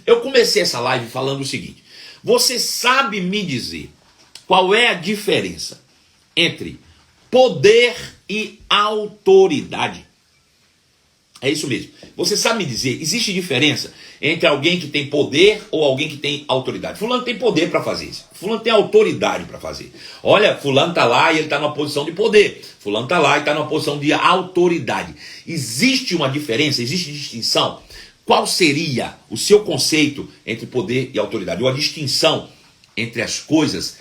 Eu comecei essa live falando o seguinte: você sabe me dizer qual é a diferença entre poder e autoridade? É isso mesmo. Você sabe me dizer, existe diferença entre alguém que tem poder ou alguém que tem autoridade? Fulano tem poder para fazer isso. Fulano tem autoridade para fazer. Olha, fulano está lá e ele está numa posição de poder. Fulano está lá e está numa posição de autoridade. Existe uma diferença, existe distinção? Qual seria o seu conceito entre poder e autoridade? Ou a distinção entre as coisas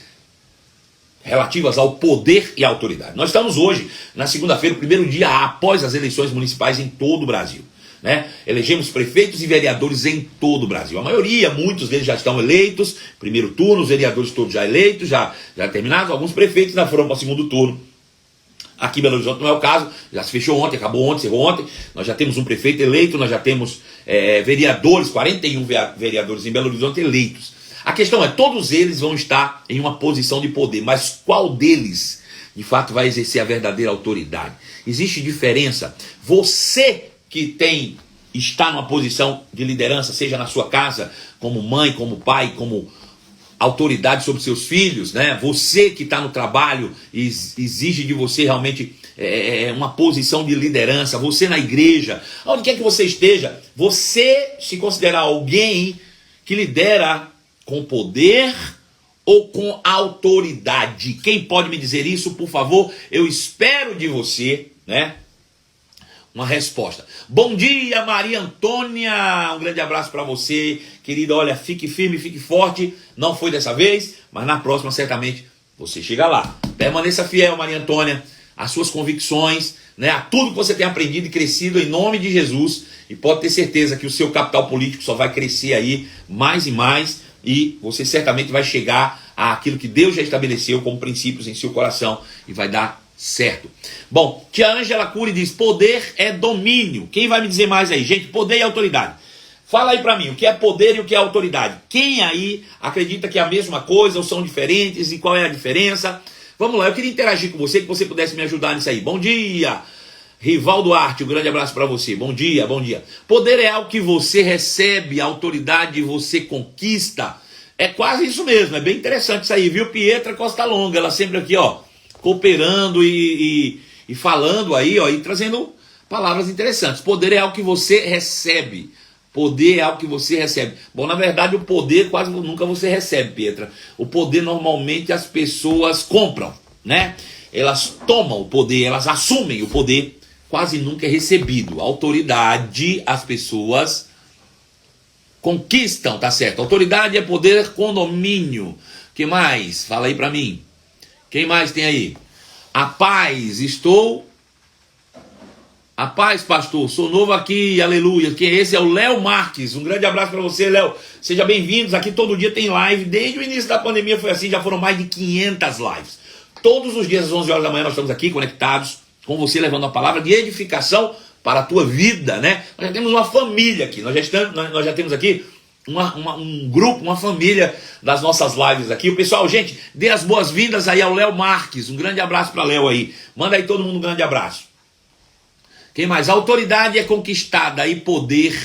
relativas ao poder e à autoridade. Nós estamos hoje, na segunda-feira, o primeiro dia após as eleições municipais em todo o Brasil, né? Elegemos prefeitos e vereadores em todo o Brasil. A maioria, muitos deles já estão eleitos, primeiro turno, os vereadores todos já eleitos, já terminados, alguns prefeitos já foram para o segundo turno. Aqui em Belo Horizonte não é o caso, já se fechou ontem, acabou ontem, encerrou ontem. Nós já temos um prefeito eleito, nós já temos vereadores, 41 vereadores em Belo Horizonte eleitos. A questão é, todos eles vão estar em uma posição de poder, mas qual deles, de fato, vai exercer a verdadeira autoridade? Existe diferença? Você que está numa posição de liderança, seja na sua casa, como mãe, como pai, como autoridade sobre seus filhos, né? Você que está no trabalho, exige de você realmente uma posição de liderança. Você na igreja, onde quer que você esteja, você se considerar alguém que lidera com poder ou com autoridade? Quem pode me dizer isso, por favor? Eu espero de você, né, uma resposta. Bom dia, Maria Antônia, um grande abraço para você, querida. Olha, fique firme, fique forte. Não foi dessa vez, mas na próxima certamente você chega lá. Permaneça fiel, Maria Antônia, às suas convicções, né, a tudo que você tem aprendido e crescido em nome de Jesus. E pode ter certeza que o seu capital político só vai crescer aí mais e mais. E você certamente vai chegar àquilo que Deus já estabeleceu como princípios em seu coração e vai dar certo. Bom, tia Ângela Cury diz, poder é domínio. Quem vai me dizer mais aí? Gente, poder e autoridade. Fala aí pra mim, o que é poder e o que é autoridade? Quem aí acredita que é a mesma coisa ou são diferentes e qual é a diferença? Vamos lá, eu queria interagir com você, que você pudesse me ajudar nisso aí. Bom dia! Rivaldo Arte, um grande abraço para você. Bom dia, bom dia. Poder é algo que você recebe, autoridade você conquista. É quase isso mesmo, é bem interessante isso aí, viu? Pietra Costa Longa, ela sempre aqui, ó, cooperando e falando aí, ó, e trazendo palavras interessantes. Poder é algo que você recebe. Poder é algo que você recebe. Bom, na verdade, o poder quase nunca você recebe, Pietra. O poder normalmente as pessoas compram, né? Elas tomam o poder, elas assumem o poder. Quase nunca é recebido. Autoridade, as pessoas conquistam, tá certo? Autoridade é poder com domínio. Que mais? Fala aí pra mim. Quem mais tem aí? A paz, A paz, pastor, sou novo aqui, aleluia. Quem é esse? É o Léo Marques. Um grande abraço pra você, Léo. Seja bem-vindos. Aqui todo dia tem live. Desde o início da pandemia foi assim, já foram mais de 500 lives. Todos os dias às 11 horas da manhã nós estamos aqui conectados com você, levando a palavra de edificação para a tua vida, né? Nós já temos uma família aqui, nós já temos aqui um grupo, uma família das nossas lives aqui. O pessoal, gente, dê as boas-vindas aí ao Léo Marques, um grande abraço para Léo aí. Manda aí todo mundo um grande abraço. Quem mais? A autoridade é conquistada e poder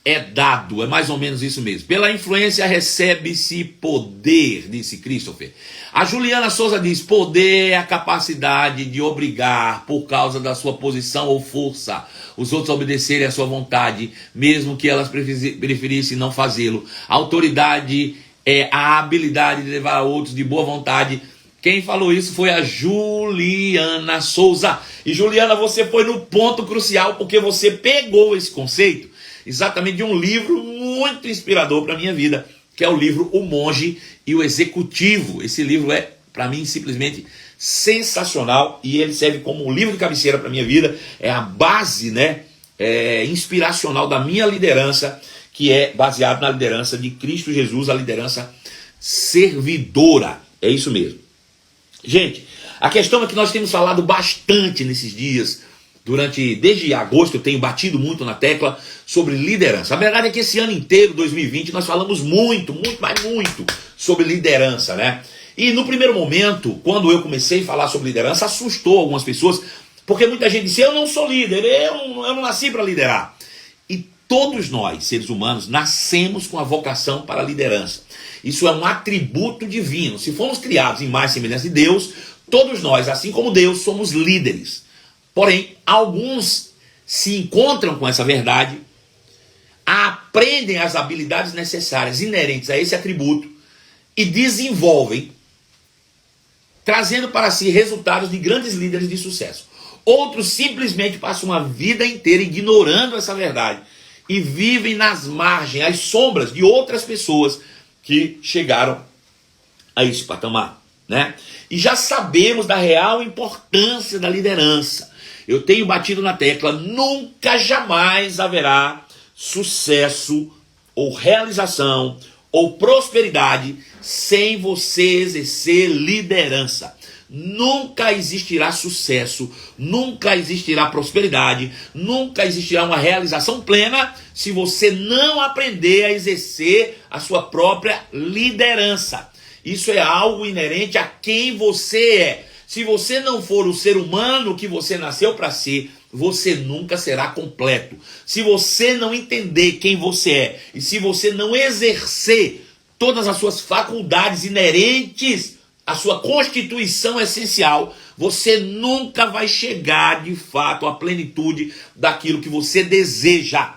é dado, é mais ou menos isso mesmo. Pela influência recebe-se poder, disse Christopher. A Juliana Souza diz, poder é a capacidade de obrigar, por causa da sua posição ou força, os outros a obedecerem à sua vontade, mesmo que elas preferissem não fazê-lo. A autoridade é a habilidade de levar a outros de boa vontade. Quem falou isso foi a Juliana Souza. E Juliana, você foi no ponto crucial, porque você pegou esse conceito exatamente de um livro muito inspirador para a minha vida, que é o livro O Monge e o Executivo. Esse livro é, para mim, simplesmente sensacional e ele serve como um livro de cabeceira para a minha vida. É a base, né, inspiracional da minha liderança, que é baseado na liderança de Cristo Jesus, a liderança servidora. É isso mesmo. Gente, a questão é que nós temos falado bastante nesses dias, desde agosto eu tenho batido muito na tecla sobre liderança. A verdade é que esse ano inteiro, 2020, nós falamos muito sobre liderança, né? E no primeiro momento, quando eu comecei a falar sobre liderança, assustou algumas pessoas, porque muita gente disse, eu não sou líder, eu não nasci para liderar. E Todos nós, seres humanos, nascemos com a vocação para a liderança. Isso é um atributo divino. Se fomos criados em mais semelhança de Deus, todos nós, assim como Deus, somos líderes. Porém, alguns se encontram com essa verdade, aprendem as habilidades necessárias, inerentes a esse atributo, e desenvolvem, trazendo para si resultados de grandes líderes de sucesso. Outros simplesmente passam uma vida inteira ignorando essa verdade e vivem nas margens, às sombras de outras pessoas que chegaram a esse patamar, né? E já sabemos da real importância da liderança. Eu tenho batido na tecla, nunca jamais haverá sucesso ou realização ou prosperidade sem você exercer liderança. Nunca existirá sucesso, nunca existirá prosperidade, nunca existirá uma realização plena se você não aprender a exercer a sua própria liderança. Isso é algo inerente a quem você é. Se você não for o ser humano que você nasceu para ser, você nunca será completo. Se você não entender quem você é e se você não exercer todas as suas faculdades inerentes à sua constituição essencial, você nunca vai chegar de fato à plenitude daquilo que você deseja.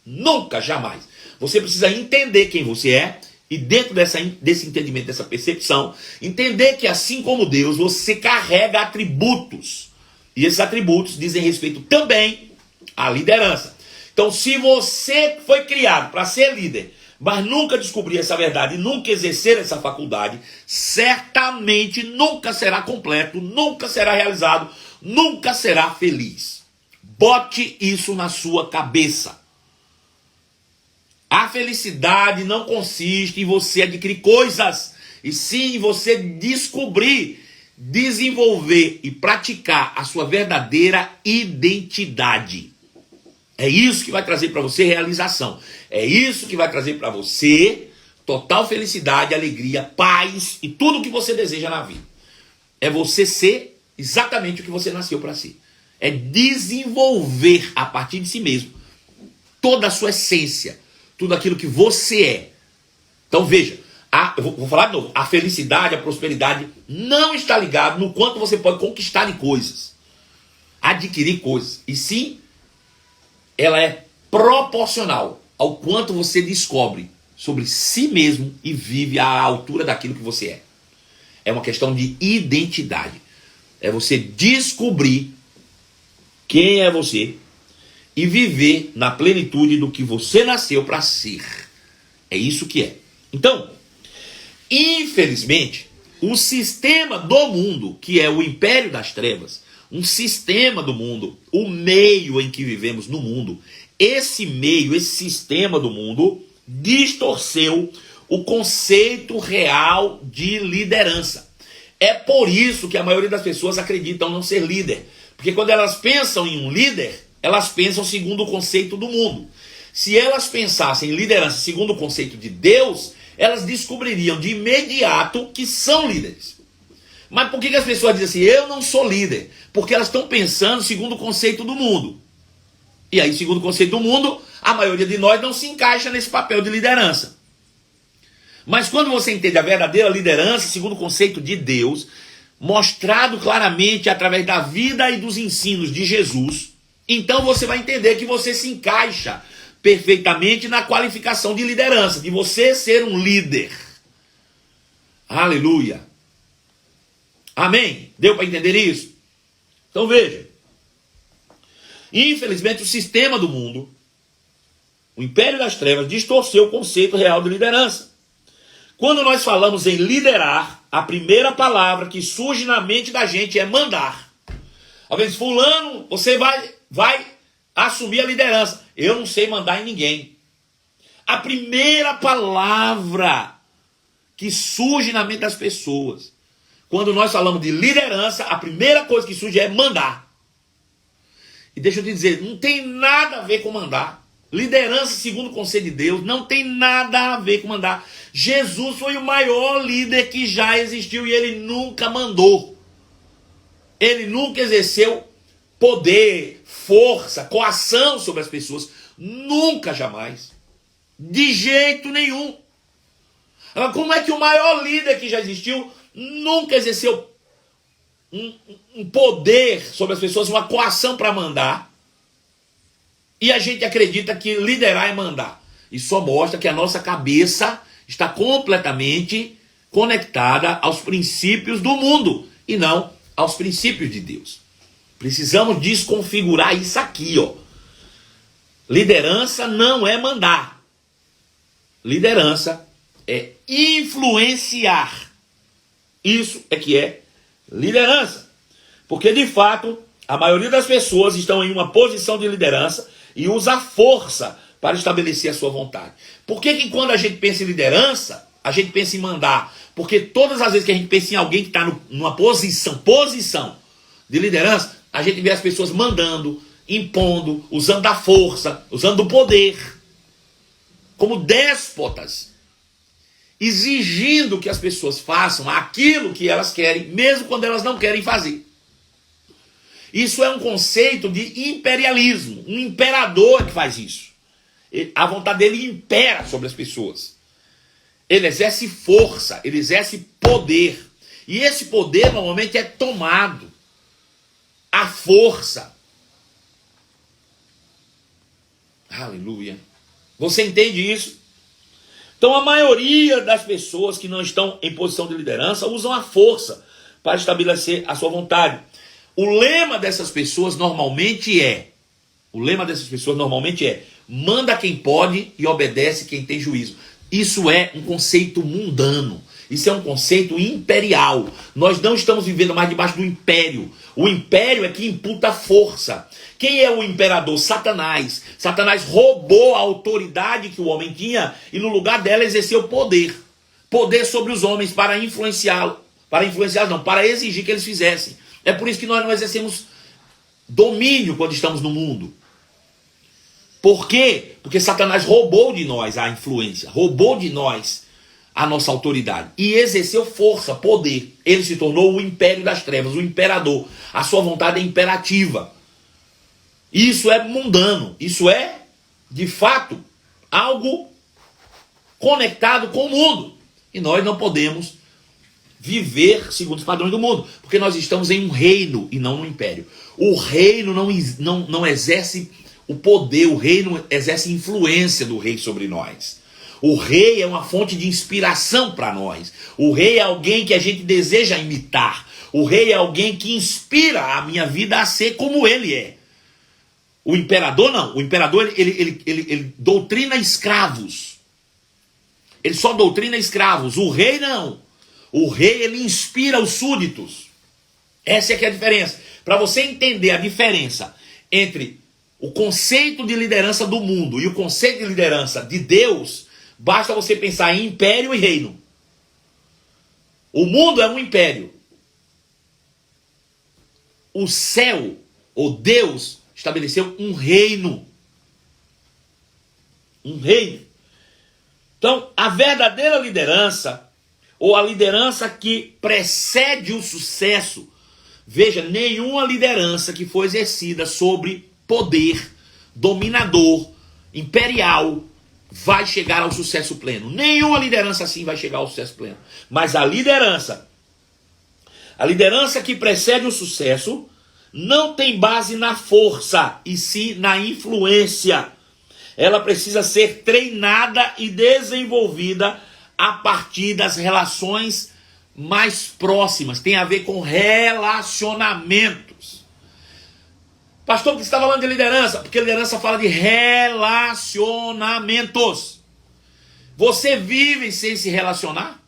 Nunca, jamais. Você precisa entender quem você é e dentro desse entendimento, dessa percepção, entender que assim como Deus, você carrega atributos. E esses atributos dizem respeito também à liderança. Então, se você foi criado para ser líder, mas nunca descobrir essa verdade e nunca exercer essa faculdade, certamente nunca será completo, nunca será realizado, nunca será feliz. Bote isso na sua cabeça. A felicidade não consiste em você adquirir coisas, e sim em você descobrir, desenvolver e praticar a sua verdadeira identidade. É isso que vai trazer para você realização. É isso que vai trazer para você total felicidade, alegria, paz e tudo o que você deseja na vida. É você ser exatamente o que você nasceu para ser. É desenvolver a partir de si mesmo toda a sua essência, tudo aquilo que você é. Então veja, eu vou falar de novo, a felicidade, a prosperidade não está ligado no quanto você pode conquistar de coisas, adquirir coisas, e sim, ela é proporcional ao quanto você descobre sobre si mesmo e vive à altura daquilo que você é. É uma questão de identidade. É você descobrir quem é você e viver na plenitude do que você nasceu para ser. É isso que é. Então, infelizmente, o sistema do mundo, que é o império das trevas, um sistema do mundo, o meio em que vivemos no mundo, esse meio, esse sistema do mundo, distorceu o conceito real de liderança. É por isso que a maioria das pessoas acreditam não ser líder. Porque quando elas pensam em um líder, elas pensam segundo o conceito do mundo. Se elas pensassem em liderança segundo o conceito de Deus, elas descobririam de imediato que são líderes. Mas por que as pessoas dizem assim, eu não sou líder? Porque elas estão pensando segundo o conceito do mundo. E aí, segundo o conceito do mundo, a maioria de nós não se encaixa nesse papel de liderança. Mas quando você entende a verdadeira liderança, segundo o conceito de Deus, mostrado claramente através da vida e dos ensinos de Jesus, então você vai entender que você se encaixa perfeitamente na qualificação de liderança, de você ser um líder. Aleluia. Amém? Deu para entender isso? Então veja. Infelizmente o sistema do mundo, o império das trevas, distorceu o conceito real de liderança. Quando nós falamos em liderar, a primeira palavra que surge na mente da gente é mandar. Às vezes, fulano, você vai assumir a liderança. Eu não sei mandar em ninguém. A primeira palavra que surge na mente das pessoas, quando nós falamos de liderança, a primeira coisa que surge é mandar. E deixa eu te dizer, não tem nada a ver com mandar. Liderança, segundo o conselho de Deus, não tem nada a ver com mandar. Jesus foi o maior líder que já existiu e ele nunca mandou. Ele nunca exerceu poder, força, coação sobre as pessoas. Nunca, jamais. De jeito nenhum. Agora, como é que o maior líder que já existiu nunca exerceu um poder sobre as pessoas, uma coação para mandar, e a gente acredita que liderar é mandar? Isso só mostra que a nossa cabeça está completamente conectada aos princípios do mundo e não aos princípios de Deus. Precisamos desconfigurar isso aqui, ó. Liderança não é mandar. Liderança é influenciar. Isso é que é liderança. Porque, de fato, a maioria das pessoas estão em uma posição de liderança e usa a força para estabelecer a sua vontade. Por que quando a gente pensa em liderança, a gente pensa em mandar? Porque todas as vezes que a gente pensa em alguém que está numa posição de liderança, a gente vê as pessoas mandando, impondo, usando a força, usando o poder, como déspotas, exigindo que as pessoas façam aquilo que elas querem, mesmo quando elas não querem fazer. Isso é um conceito de imperialismo. Um imperador que faz isso. A vontade dele impera sobre as pessoas. Ele exerce força, ele exerce poder. E esse poder normalmente é tomado à força. Aleluia. Você entende isso? Então a maioria das pessoas que não estão em posição de liderança usam a força para estabelecer a sua vontade. O lema dessas pessoas normalmente é manda quem pode e obedece quem tem juízo. Isso é um conceito mundano. Isso é um conceito imperial. Nós não estamos vivendo mais debaixo do império. O império é que imputa força. Quem é o imperador? Satanás. Satanás roubou a autoridade que o homem tinha e no lugar dela exerceu poder. Poder sobre os homens para influenciá-los. Para exigir que eles fizessem. É por isso que nós não exercemos domínio quando estamos no mundo. Por quê? Porque Satanás roubou de nós a influência, roubou de nós a nossa autoridade e exerceu força, poder. Ele se tornou o império das trevas, o imperador. A sua vontade é imperativa. Isso é mundano, isso é, de fato, algo conectado com o mundo. E nós não podemos viver segundo os padrões do mundo, porque nós estamos em um reino e não um império. O reino não exerce o poder, o reino exerce influência do rei sobre nós. O rei é uma fonte de inspiração para nós. O rei é alguém que a gente deseja imitar. O rei é alguém que inspira a minha vida a ser como ele é. O imperador não. O imperador ele doutrina escravos. Ele só doutrina escravos. O rei não. O rei, ele inspira os súditos. Essa é que é a diferença. Para você entender a diferença entre o conceito de liderança do mundo e o conceito de liderança de Deus, basta você pensar em império e reino. O mundo é um império. O céu, ou Deus, estabeleceu um reino. Um reino. Então, a verdadeira liderança, ou a liderança que precede o sucesso, veja, nenhuma liderança que foi exercida sobre poder, dominador, imperial, vai chegar ao sucesso pleno. Nenhuma liderança assim vai chegar ao sucesso pleno. Mas a liderança que precede o sucesso, não tem base na força, e sim na influência. Ela precisa ser treinada e desenvolvida a partir das relações mais próximas. Tem a ver com relacionamentos. Pastor, por que você está falando de liderança? Porque liderança fala de relacionamentos. Você vive sem se relacionar?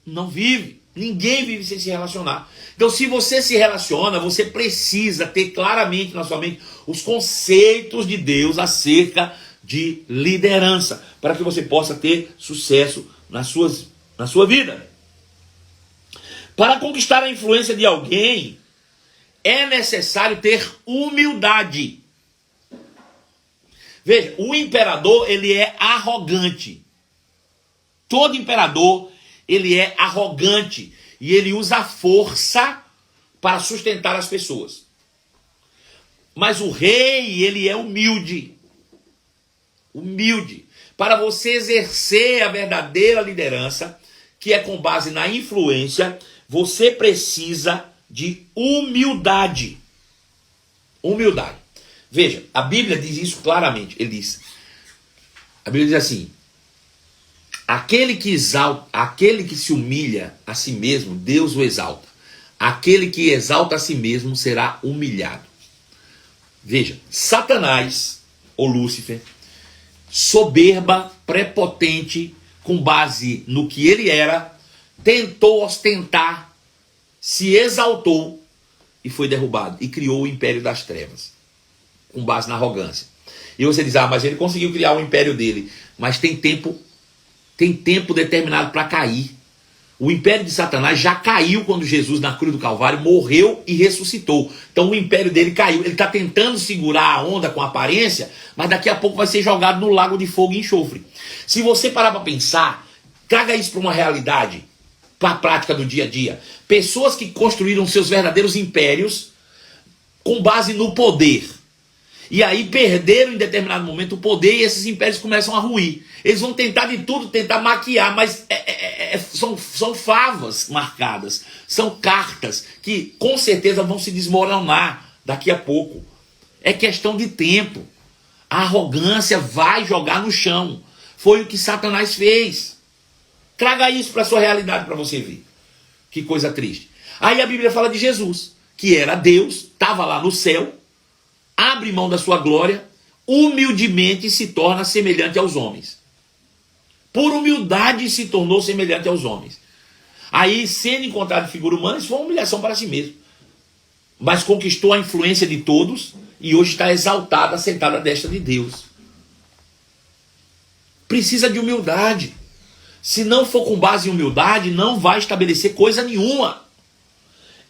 Não vive. Ninguém vive sem se relacionar. Então, se você se relaciona, você precisa ter claramente na sua mente os conceitos de Deus acerca de liderança, para que você possa ter sucesso na sua vida. Para conquistar a influência de alguém, é necessário ter humildade. Veja, o imperador, ele é arrogante. Todo imperador, ele é arrogante. E ele usa a força para sustentar as pessoas. Mas o rei, ele é humilde. Humilde. Para você exercer a verdadeira liderança, que é com base na influência, você precisa de humildade. Humildade. Veja, a Bíblia diz isso claramente. A Bíblia diz assim: aquele que se humilha a si mesmo, Deus o exalta. Aquele que exalta a si mesmo será humilhado. Veja, Satanás, ou Lúcifer, soberba, prepotente, com base no que ele era, tentou ostentar, se exaltou e foi derrubado. E criou o império das trevas, com base na arrogância. E você diz, mas ele conseguiu criar o império dele. Mas tem tempo determinado para cair. O império de Satanás já caiu quando Jesus, na cruz do Calvário, morreu e ressuscitou. Então o império dele caiu. Ele está tentando segurar a onda com aparência, mas daqui a pouco vai ser jogado no lago de fogo e enxofre. Se você parar para pensar, traga isso para uma realidade, para a prática do dia a dia. Pessoas que construíram seus verdadeiros impérios com base no poder. E aí perderam em determinado momento o poder e esses impérios começam a ruir. Eles vão tentar de tudo, tentar maquiar, mas são favas marcadas, são cartas que com certeza vão se desmoronar daqui a pouco. É questão de tempo. A arrogância vai jogar no chão. Foi o que Satanás fez. Traga isso para a sua realidade para você ver. Que coisa triste. Aí a Bíblia fala de Jesus, que era Deus, estava lá no céu, abre mão da sua glória, humildemente se torna semelhante aos homens. Por humildade se tornou semelhante aos homens. Aí, sendo encontrado em figura humana, isso foi uma humilhação para si mesmo. Mas conquistou a influência de todos e hoje está exaltado, sentado à destra de Deus. Precisa de humildade. Se não for com base em humildade, não vai estabelecer coisa nenhuma.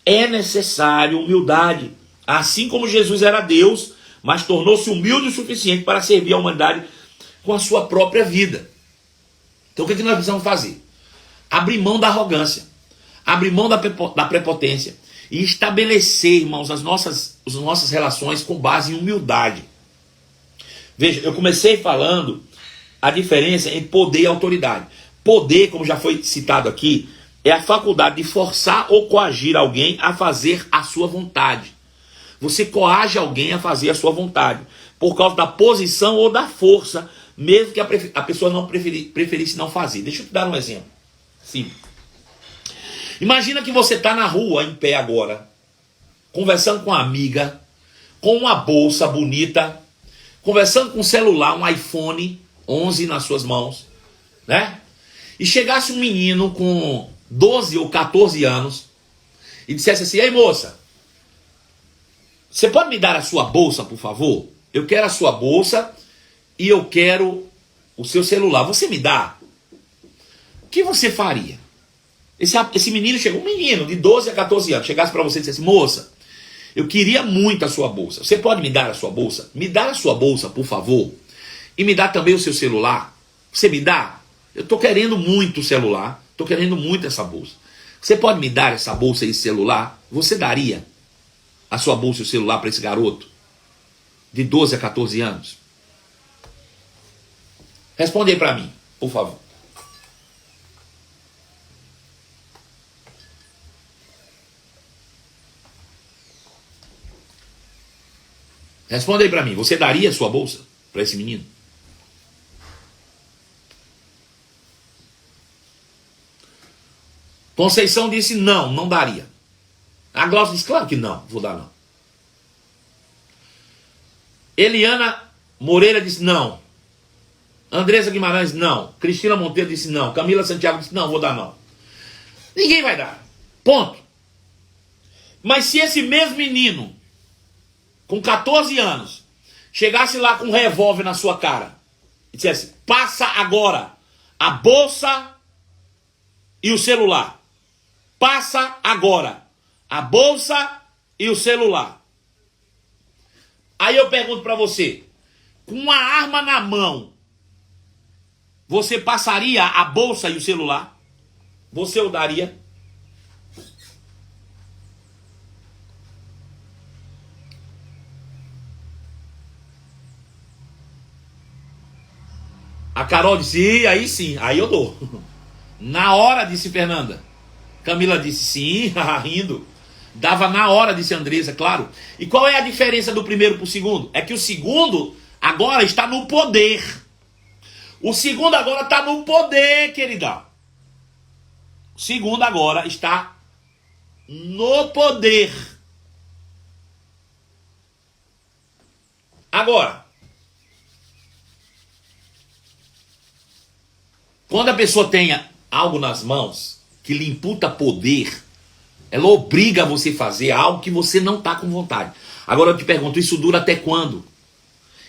É necessário humildade. Assim como Jesus era Deus, mas tornou-se humilde o suficiente para servir a humanidade com a sua própria vida. Então o que nós precisamos fazer? Abrir mão da arrogância, abrir mão da prepotência e estabelecer, irmãos, as nossas relações com base em humildade. Veja, eu comecei falando a diferença entre poder e autoridade. Poder, como já foi citado aqui, é a faculdade de forçar ou coagir alguém a fazer a sua vontade. Você coage alguém a fazer a sua vontade, por causa da posição ou da força, mesmo que a pessoa não preferisse não fazer. Deixa eu te dar um exemplo. Sim. Imagina que você está na rua, em pé agora, conversando com uma amiga, com uma bolsa bonita, conversando com um celular, um iPhone 11 nas suas mãos, né? E chegasse um menino com 12 ou 14 anos e dissesse assim: ei, moça, você pode me dar a sua bolsa, por favor? Eu quero a sua bolsa e eu quero o seu celular. Você me dá? O que você faria? Esse menino chegou, um menino de 12 a 14 anos, chegasse para você e dissesse: moça, eu queria muito a sua bolsa. Você pode me dar a sua bolsa? Me dá a sua bolsa, por favor. E me dá também o seu celular. Você me dá? Eu estou querendo muito o celular. Estou querendo muito essa bolsa. Você pode me dar essa bolsa e esse celular? Você daria a sua bolsa e o celular para esse garoto de 12 a 14 anos? Responde aí para mim, por favor. Responde aí para mim. Você daria a sua bolsa para esse menino? Conceição disse não, não daria. A Glaucia disse claro que não, vou dar não. Eliana Moreira disse não. Andressa Guimarães não. Cristina Monteiro disse não. Camila Santiago disse não, vou dar não. Ninguém vai dar. Ponto. Mas se esse mesmo menino, com 14 anos, chegasse lá com um revólver na sua cara e dissesse: passa agora a bolsa e o celular. Passa agora a bolsa e o celular. Aí eu pergunto para você, com uma arma na mão, você passaria a bolsa e o celular? Você o daria? A Carol disse, aí sim, aí eu dou. Na hora, disse Fernanda. Camila disse sim, rindo. Dava na hora, disse Andresa, claro. E qual é a diferença do primeiro para o segundo? É que o segundo agora está no poder. O segundo agora está no poder, querida. O segundo agora está no poder. Agora, quando a pessoa tenha algo nas mãos que lhe imputa poder, ela obriga você a fazer algo que você não está com vontade. Agora eu te pergunto, isso dura até quando?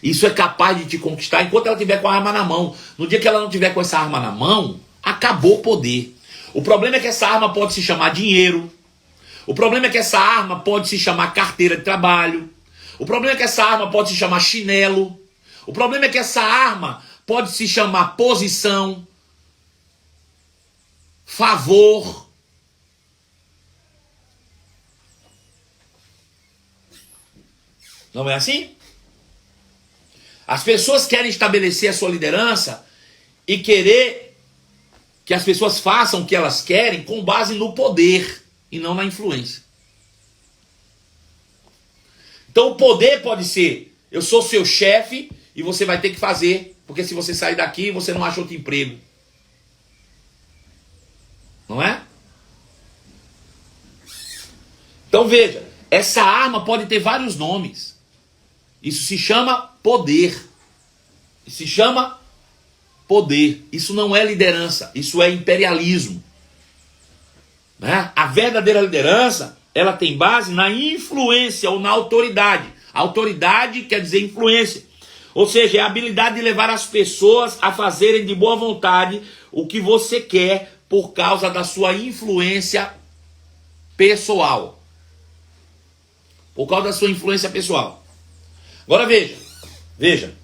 Isso é capaz de te conquistar enquanto ela tiver com a arma na mão. No dia que ela não tiver com essa arma na mão, acabou o poder. O problema é que essa arma pode se chamar dinheiro. O problema é que essa arma pode se chamar carteira de trabalho. O problema é que essa arma pode se chamar chinelo. O problema é que essa arma pode se chamar posição, favor. Não é assim? As pessoas querem estabelecer a sua liderança e querer que as pessoas façam o que elas querem com base no poder e não na influência. Então o poder pode ser, eu sou seu chefe e você vai ter que fazer, porque se você sair daqui você não acha outro emprego. Não é? Então veja, essa arma pode ter vários nomes. Isso se chama poder. Isso se chama poder. Isso não é liderança, isso é imperialismo. Né? A verdadeira liderança, ela tem base na influência ou na autoridade. Autoridade quer dizer influência. Ou seja, é a habilidade de levar as pessoas a fazerem de boa vontade o que você quer por causa da sua influência pessoal. Por causa da sua influência pessoal. Agora veja.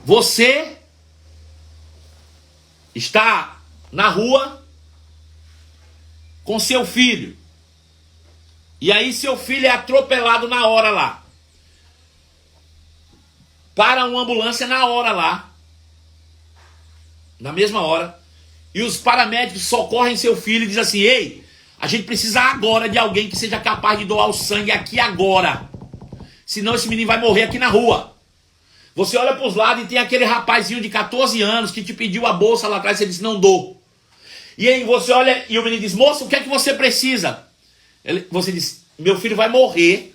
Você está na rua com seu filho. E aí seu filho é atropelado na hora lá. Para uma ambulância na hora lá. Na mesma hora. E os paramédicos socorrem seu filho e dizem assim, ei, a gente precisa agora de alguém que seja capaz de doar o sangue aqui agora. Senão esse menino vai morrer aqui na rua. Você olha para os lados e tem aquele rapazinho de 14 anos que te pediu a bolsa lá atrás e você disse, não dou. E aí você olha e o menino diz, moça, o que é que você precisa? Você diz, meu filho vai morrer,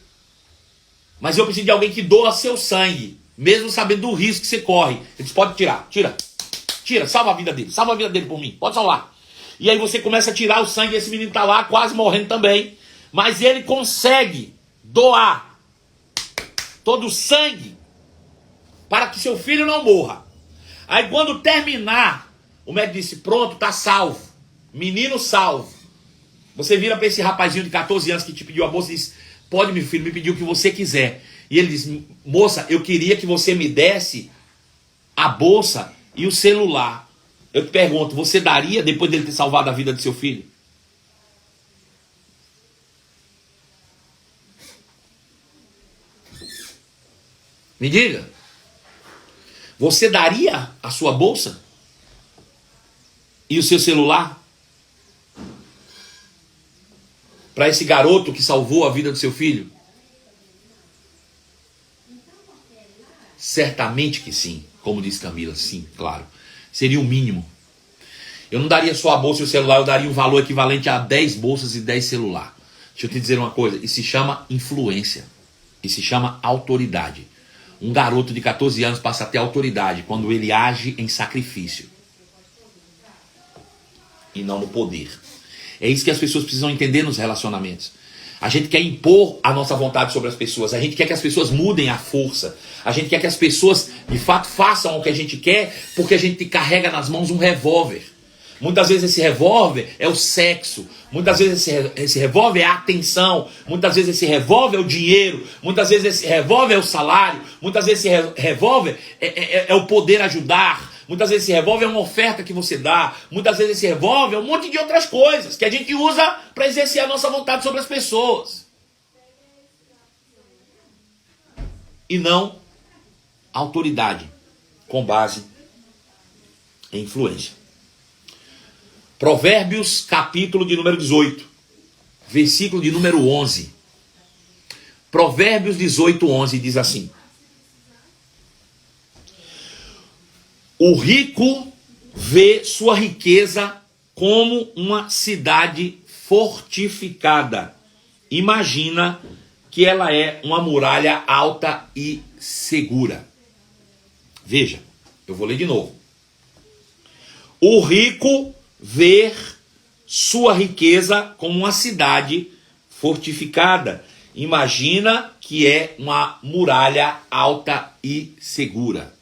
mas eu preciso de alguém que doa seu sangue, mesmo sabendo do risco que você corre. Ele diz, pode tirar, tira, salva a vida dele por mim, pode salvar. E aí você começa a tirar o sangue e esse menino está lá quase morrendo também. Mas ele consegue doar todo o sangue para que seu filho não morra. Aí quando terminar, o médico disse, pronto, está salvo. Menino salvo. Você vira para esse rapazinho de 14 anos que te pediu a bolsa e diz, pode, meu filho, me pedir o que você quiser. E ele diz, moça, eu queria que você me desse a bolsa e o celular. Eu te pergunto, você daria depois dele ter salvado a vida do seu filho? Me diga. Você daria a sua bolsa? E o seu celular? Para esse garoto que salvou a vida do seu filho? Certamente que sim. Como diz Camila, sim, claro. Seria o mínimo. Eu não daria só a bolsa e o celular, eu daria um valor equivalente a 10 bolsas e 10 celular. Deixa eu te dizer uma coisa, isso se chama influência. Isso se chama autoridade. Um garoto de 14 anos passa a ter autoridade quando ele age em sacrifício. E não no poder. É isso que as pessoas precisam entender nos relacionamentos. A gente quer impor a nossa vontade sobre as pessoas. A gente quer que as pessoas mudem à força. A gente quer que as pessoas, de fato, façam o que a gente quer, porque a gente carrega nas mãos um revólver. Muitas vezes esse revólver é o sexo. Muitas vezes esse revólver é a atenção. Muitas vezes esse revólver é o dinheiro. Muitas vezes esse revólver é o salário. Muitas vezes esse revólver é o poder ajudar. Muitas vezes esse revólver é uma oferta que você dá. Muitas vezes esse revólver é um monte de outras coisas que a gente usa para exercer a nossa vontade sobre as pessoas. E não autoridade com base em influência. Provérbios, capítulo de número 18, versículo de número 11. Provérbios 18, 11 diz assim: o rico vê sua riqueza como uma cidade fortificada. Imagina que ela é uma muralha alta e segura. Veja, eu vou ler de novo. O rico vê sua riqueza como uma cidade fortificada. Imagina que é uma muralha alta e segura.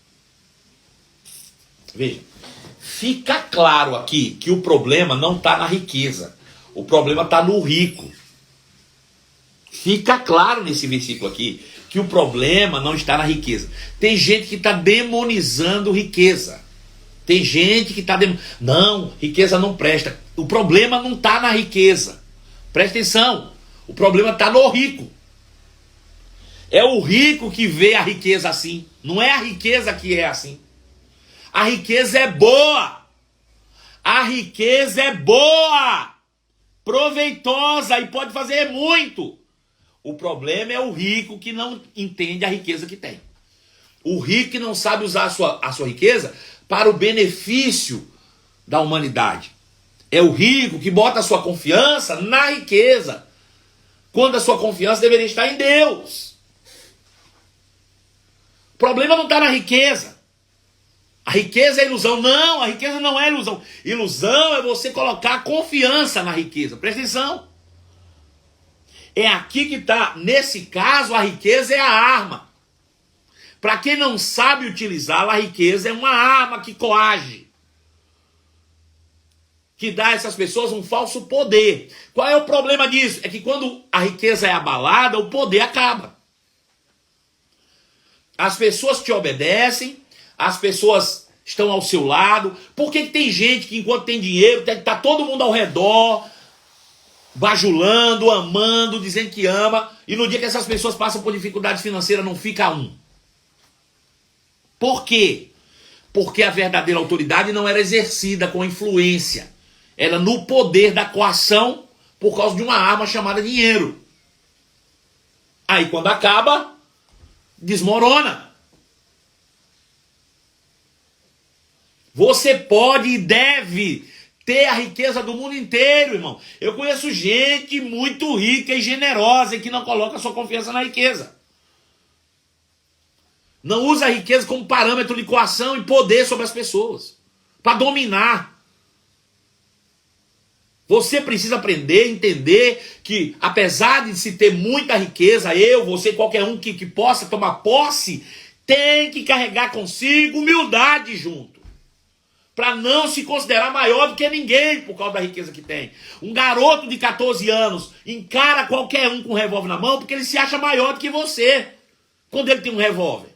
Veja, fica claro aqui que o problema não está na riqueza. O problema está no rico. Fica claro nesse versículo aqui que o problema não está na riqueza. Tem gente que está demonizando riqueza. Tem gente que está não, riqueza não presta. O problema não está na riqueza. Presta atenção. O problema está no rico. É o rico que vê a riqueza assim. Não é a riqueza que é assim. A riqueza é boa. A riqueza é boa. Proveitosa e pode fazer muito. O problema é o rico que não entende a riqueza que tem. O rico que não sabe usar a sua riqueza para o benefício da humanidade. É o rico que bota a sua confiança na riqueza, quando a sua confiança deveria estar em Deus. O problema não está na riqueza. A riqueza é ilusão. Não, a riqueza não é ilusão. Ilusão é você colocar confiança na riqueza. Presta atenção. É aqui que está, nesse caso, a riqueza é a arma. Para quem não sabe utilizá-la, a riqueza é uma arma que coage, que dá a essas pessoas um falso poder. Qual é o problema disso? É que quando a riqueza é abalada, o poder acaba. As pessoas te obedecem, as pessoas estão ao seu lado. Por que tem gente que enquanto tem dinheiro, está todo mundo ao redor, bajulando, amando, dizendo que ama, e no dia que essas pessoas passam por dificuldade financeira não fica um? Por quê? Porque a verdadeira autoridade não era exercida com influência. Era no poder da coação por causa de uma arma chamada dinheiro. Aí quando acaba, desmorona. Você pode e deve ter a riqueza do mundo inteiro, irmão. Eu conheço gente muito rica e generosa e que não coloca sua confiança na riqueza. Não usa a riqueza como parâmetro de coação e poder sobre as pessoas, para dominar. Você precisa aprender, entender que apesar de se ter muita riqueza, eu, você, qualquer um que possa tomar posse, tem que carregar consigo humildade junto. Para não se considerar maior do que ninguém por causa da riqueza que tem. Um garoto de 14 anos encara qualquer um com um revólver na mão porque ele se acha maior do que você quando ele tem um revólver.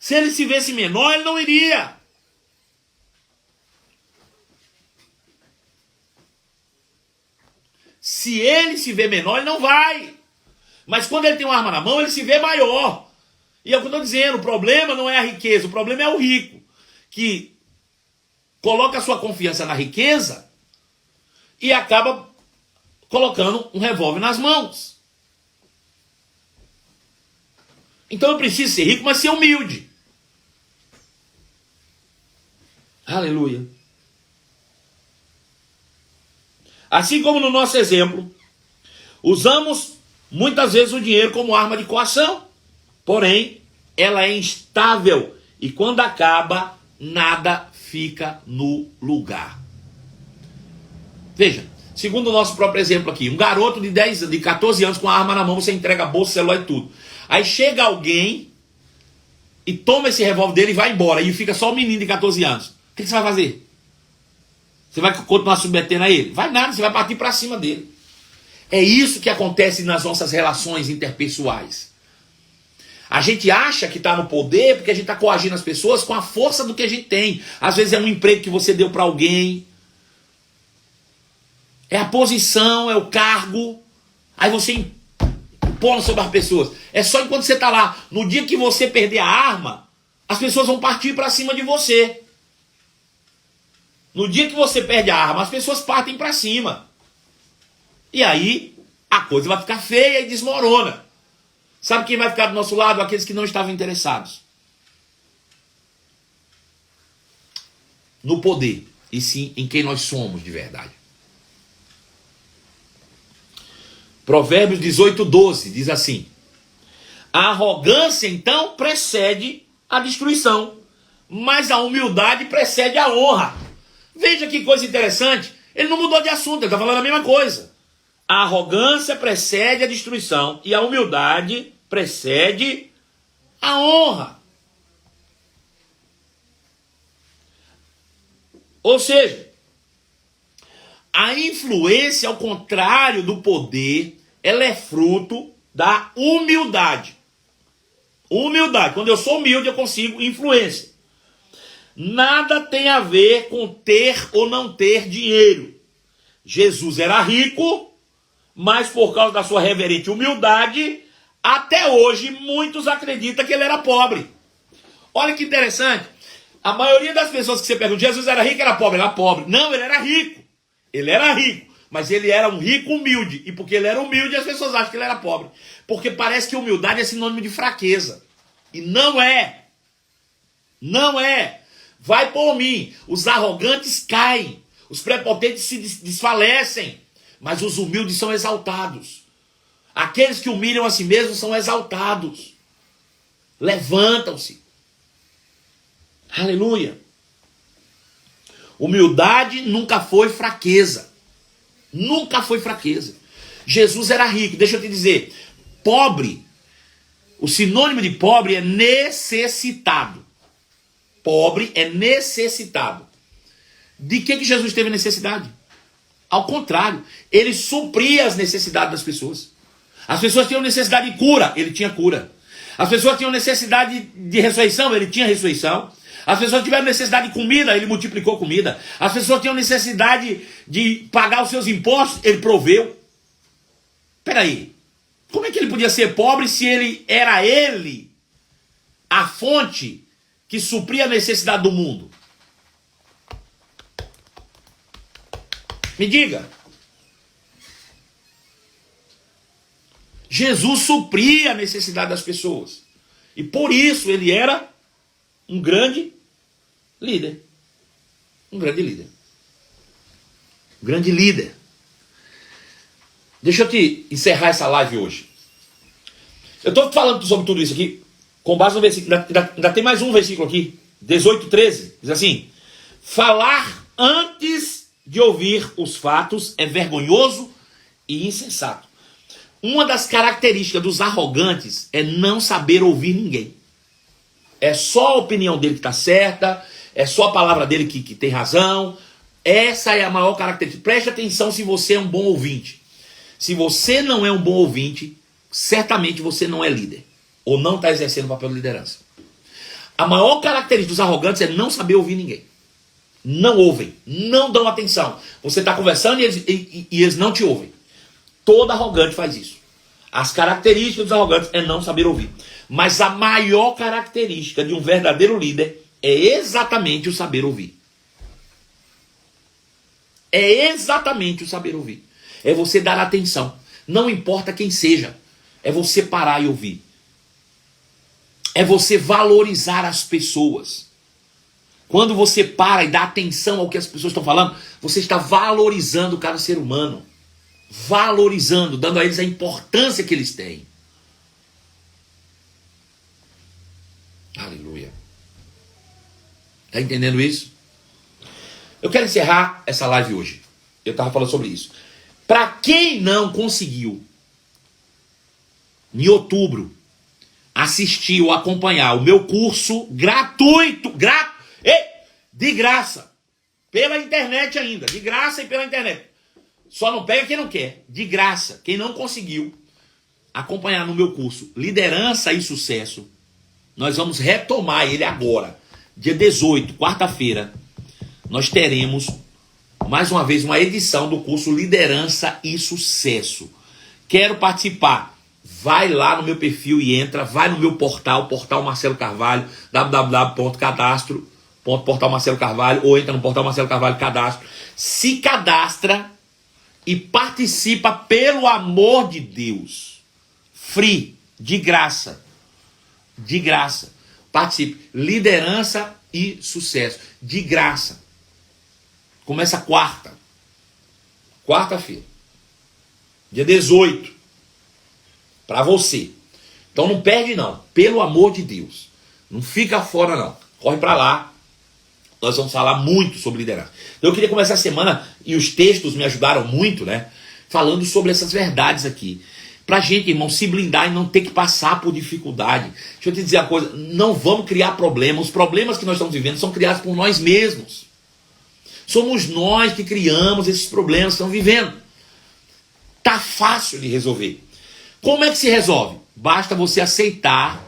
Se ele se visse menor, ele não iria. Se ele se vê menor, ele não vai. Mas quando ele tem uma arma na mão, ele se vê maior. E é o que eu estou dizendo, o problema não é a riqueza, o problema é o rico, que coloca a sua confiança na riqueza e acaba colocando um revólver nas mãos. Então eu preciso ser rico, mas ser humilde. Aleluia. Assim como no nosso exemplo, usamos muitas vezes o dinheiro como arma de coação. Porém, ela é instável e quando acaba, nada fica no lugar. Veja, segundo o nosso próprio exemplo aqui, um garoto de 14 anos com a arma na mão, você entrega a bolsa, celular e tudo. Aí chega alguém e toma esse revólver dele e vai embora. E fica só o menino de 14 anos. O que você vai fazer? Você vai continuar submetendo a ele? Vai nada, você vai partir para cima dele. É isso que acontece nas nossas relações interpessoais. A gente acha que está no poder porque a gente está coagindo as pessoas com a força do que a gente tem. Às vezes é um emprego que você deu para alguém. É a posição, é o cargo. Aí você impondo sobre as pessoas. É só enquanto você está lá. No dia que você perder a arma, as pessoas vão partir para cima de você. No dia que você perde a arma, as pessoas partem para cima. E aí, a coisa vai ficar feia e desmorona. Sabe quem vai ficar do nosso lado? Aqueles que não estavam interessados no poder, e sim em quem nós somos de verdade. Provérbios 18:12 diz assim: a arrogância então precede a destruição, mas a humildade precede a honra. Veja que coisa interessante, ele não mudou de assunto, ele está falando a mesma coisa. A arrogância precede a destruição e a humildade precede a honra. Ou seja, a influência, ao contrário do poder, ela é fruto da humildade. Humildade. Quando eu sou humilde, eu consigo influência. Nada tem a ver com ter ou não ter dinheiro. Jesus era rico, mas por causa da sua reverente humildade, até hoje muitos acreditam que ele era pobre. Olha que interessante. A maioria das pessoas que você pergunta, Jesus era rico, era pobre? Era pobre. Não, ele era rico. Ele era rico, mas ele era um rico humilde. E porque ele era humilde, as pessoas acham que ele era pobre. Porque parece que humildade é sinônimo de fraqueza. E não é. Não é. Vai por mim. Os arrogantes caem. Os prepotentes se desfalecem. Mas os humildes são exaltados. Aqueles que humilham a si mesmos são exaltados. Levantam-se. Aleluia. Humildade nunca foi fraqueza. Nunca foi fraqueza. Jesus era rico. Deixa eu te dizer. Pobre. O sinônimo de pobre é necessitado. Pobre é necessitado. De que Jesus teve necessidade? Ao contrário. Ele supria as necessidades das pessoas. As pessoas tinham necessidade de cura. Ele tinha cura. As pessoas tinham necessidade de ressurreição. Ele tinha ressurreição. As pessoas tiveram necessidade de comida, ele multiplicou comida. As pessoas tinham necessidade de pagar os seus impostos, ele proveu. Peraí, como é que ele podia ser pobre se ele era a fonte que supria a necessidade do mundo? Me diga. Jesus supria a necessidade das pessoas. E por isso ele era um grande líder. Um grande líder. Um grande líder. Deixa eu te encerrar essa live hoje. Eu estou falando sobre tudo isso aqui com base no versículo. Ainda tem mais um versículo aqui. 18:13. Diz assim: falar antes de ouvir os fatos é vergonhoso e insensato. Uma das características dos arrogantes é não saber ouvir ninguém. É só a opinião dele que está certa, é só a palavra dele que tem razão. Essa é a maior característica. Preste atenção se você é um bom ouvinte. Se você não é um bom ouvinte, certamente você não é líder. Ou não está exercendo o papel de liderança. A maior característica dos arrogantes é não saber ouvir ninguém. Não ouvem, não dão atenção. Você está conversando e eles não te ouvem. Todo arrogante faz isso. As características dos arrogantes é não saber ouvir. Mas a maior característica de um verdadeiro líder é exatamente o saber ouvir. É exatamente o saber ouvir. É você dar atenção. Não importa quem seja. É você parar e ouvir. É você valorizar as pessoas. Quando você para e dá atenção ao que as pessoas estão falando, você está valorizando cada ser humano. Valorizando, dando a eles a importância que eles têm. Aleluia. Está entendendo isso? Eu quero encerrar essa live hoje. Eu estava falando sobre isso. Para quem não conseguiu, em outubro, assistir ou acompanhar o meu curso gratuito, de graça, pela internet ainda, de graça e pela internet. Só não pega quem não quer, de graça. Quem não conseguiu acompanhar no meu curso Liderança e Sucesso, nós vamos retomar ele agora, dia 18, quarta-feira. Nós teremos, mais uma vez, uma edição do curso Liderança e Sucesso. Quero participar vai lá no meu perfil e entra, vai no meu portal, Portal Marcelo Carvalho, www.cadastro.portal Marcelo Carvalho, ou entra no Portal Marcelo Carvalho, cadastro. Se cadastra e participa, pelo amor de Deus. Free, de graça. De graça. Participe. Liderança e sucesso. De graça. Começa quarta-feira. Dia 18. Para você. Então não perde não. Pelo amor de Deus. Não fica fora não. Corre para lá. Nós vamos falar muito sobre liderança. Então eu queria começar a semana, e os textos me ajudaram muito, né? Falando sobre essas verdades aqui. Pra gente, irmão, se blindar e não ter que passar por dificuldade. Deixa eu te dizer uma coisa, não vamos criar problemas. Os problemas que nós estamos vivendo são criados por nós mesmos. Somos nós que criamos esses problemas que estamos vivendo. Tá fácil de resolver. Como é que se resolve? Basta você aceitar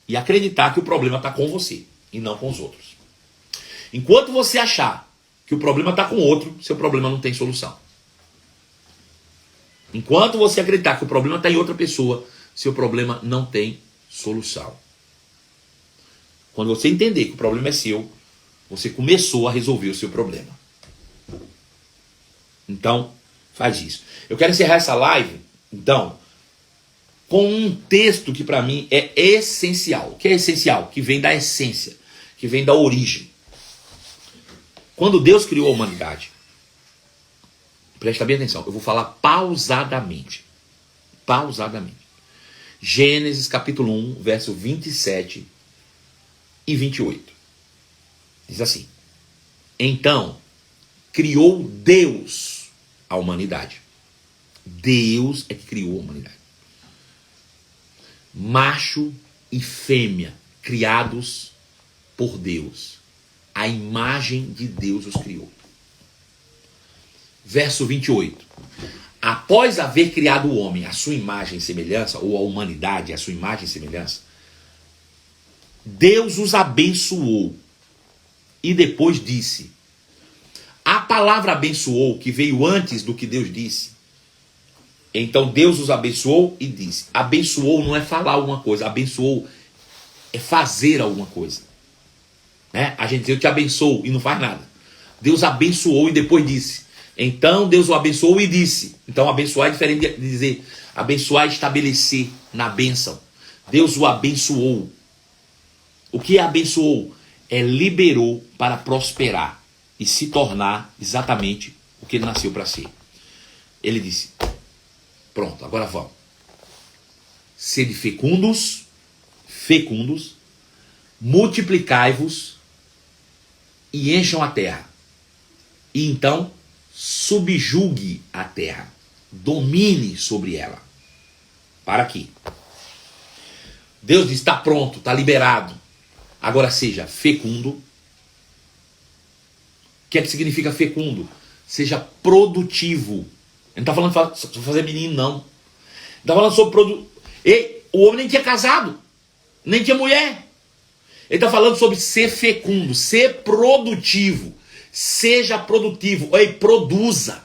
e acreditar que o problema está com você e não com os outros. Enquanto você achar que o problema está com outro, seu problema não tem solução. Enquanto você acreditar que o problema está em outra pessoa, seu problema não tem solução. Quando você entender que o problema é seu, você começou a resolver o seu problema. Então, faz isso. Eu quero encerrar essa live, então, com um texto que para mim é essencial. O que é essencial? Que vem da essência, que vem da origem. Quando Deus criou a humanidade, presta bem atenção, eu vou falar pausadamente. Pausadamente. Gênesis capítulo 1, verso 27 e 28. Diz assim: então, criou Deus a humanidade. Deus é que criou a humanidade. Macho e fêmea, criados por Deus. A imagem de Deus os criou. Verso 28. Após haver criado o homem à sua imagem e semelhança, ou a humanidade à sua imagem e semelhança, Deus os abençoou. E depois disse. A palavra abençoou, que veio antes do que Deus disse. Então Deus os abençoou e disse. Abençoou não é falar alguma coisa. Abençoou é fazer alguma coisa. Né? A gente diz, eu te abençoo e não faz nada. Deus abençoou e depois disse. Então Deus o abençoou e disse. Então abençoar é diferente de dizer. Abençoar é estabelecer na bênção. Deus o abençoou. O que abençoou? É liberou para prosperar e se tornar exatamente o que ele nasceu para ser. Ele disse, pronto, agora vamos. Sede fecundos, multiplicai-vos e encham a terra. E então subjugue a terra, domine sobre ela. Para aqui. Deus diz, está pronto, está liberado. Agora seja fecundo. O que é que significa fecundo? Seja produtivo. Ele não está falando sobre fazer menino, não. Ele está falando sobre o homem nem tinha casado, nem tinha mulher. Ele está falando sobre ser fecundo, ser produtivo. Seja produtivo. Ei, produza.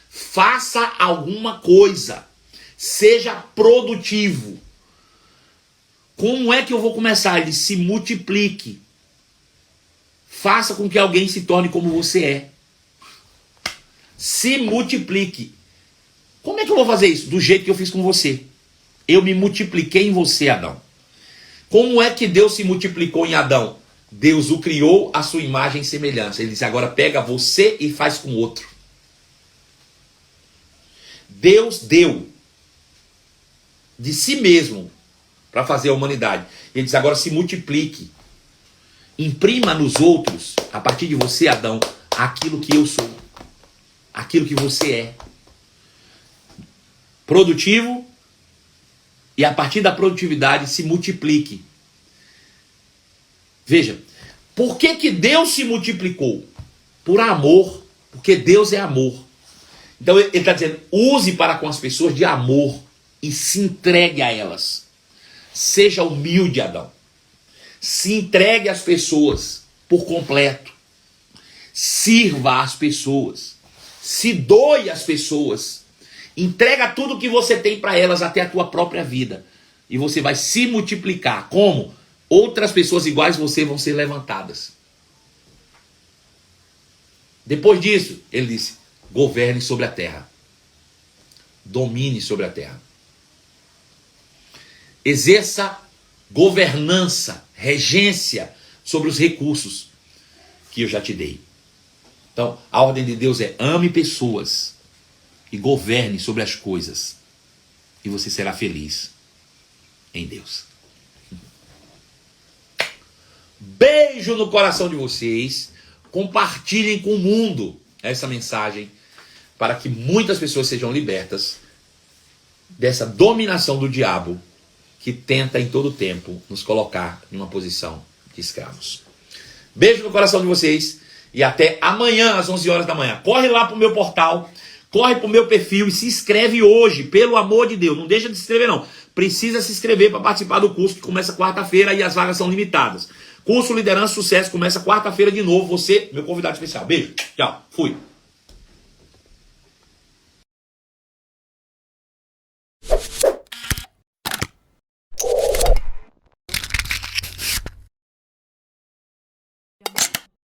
Faça alguma coisa. Seja produtivo. Como é que eu vou começar? Ele se multiplique. Faça com que alguém se torne como você é. Se multiplique. Como é que eu vou fazer isso? Do jeito que eu fiz com você. Eu me multipliquei em você, Adão. Como é que Deus se multiplicou em Adão? Deus o criou à sua imagem e semelhança. Ele disse, agora pega você e faz com outro. Deus deu de si mesmo para fazer a humanidade. Ele diz, agora se multiplique. Imprima nos outros, a partir de você, Adão, aquilo que eu sou. Aquilo que você é. Produtivo. E a partir da produtividade se multiplique. Veja, por que Deus se multiplicou? Por amor. Porque Deus é amor. Então ele está dizendo, use para com as pessoas de amor e se entregue a elas. Seja humilde, Adão. Se entregue às pessoas por completo. Sirva às pessoas. Se doe às pessoas. Entrega tudo que você tem para elas, até a tua própria vida. E você vai se multiplicar. Como? Outras pessoas iguais você vão ser levantadas. Depois disso, ele disse, governe sobre a terra. Domine sobre a terra. Exerça governança, regência sobre os recursos que eu já te dei. Então, a ordem de Deus é: ame pessoas e governe sobre as coisas. E você será feliz em Deus. Beijo no coração de vocês. Compartilhem com o mundo essa mensagem, para que muitas pessoas sejam libertas dessa dominação do diabo, que tenta em todo tempo nos colocar em uma posição de escravos. Beijo no coração de vocês e até amanhã às 11 horas da manhã. Corre lá pro meu portal, corre pro meu perfil e se inscreve hoje, pelo amor de Deus. Não deixa de se inscrever não. Precisa se inscrever para participar do curso que começa quarta-feira e as vagas são limitadas. Curso Liderança e Sucesso começa quarta-feira de novo. Você, meu convidado especial. Beijo, tchau, fui.